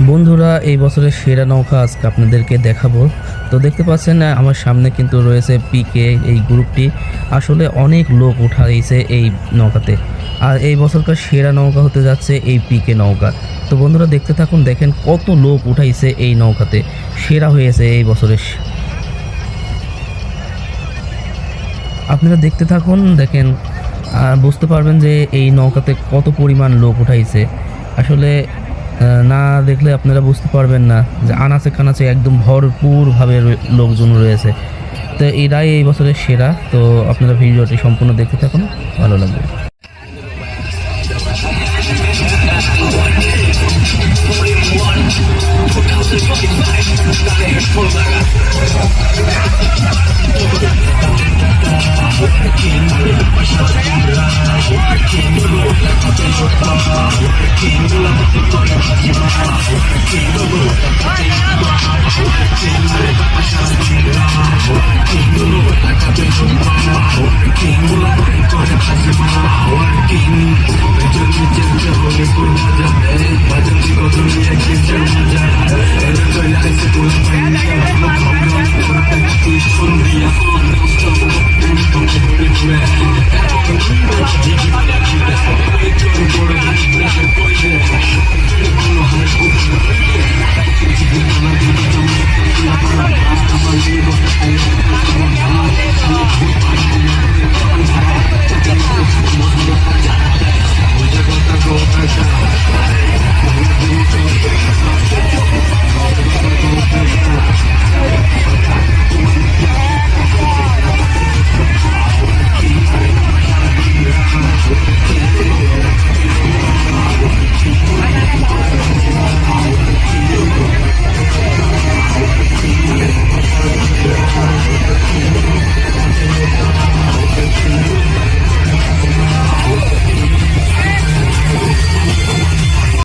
বন্ধুরা, এই বছরের সেরা নৌকা আজকে আপনাদেরকে দেখাবো। তো দেখতে পাচ্ছেন আমার সামনে কিন্তু রয়েছে পিকে এই গ্রুপটি। আসলে অনেক লোক উঠাইছে এই নৌকাতে, আর এই বছরকার সেরা নৌকা হতে যাচ্ছে এই পিকে নৌকা। তো বন্ধুরা দেখতে থাকুন, দেখেন কত লোক উঠাইছে এই নৌকাতে, সেরা হয়েছে এই বছরের। আপনারা দেখতে থাকুন, দেখেন বুঝতে পারবেন যে এই নৌকাতে কত পরিমাণ লোক উঠাইছে। আসলে না দেখলে আপনারা বুঝতে পারবেন না যে আনাচে কানাচে একদম ভরপুরভাবে লোকজন রয়েছে। তো এরাই এই বছরের সেরা। তো আপনারা ভিডিওটি সম্পূর্ণ দেখতে থাকুন, ভালো লাগবে।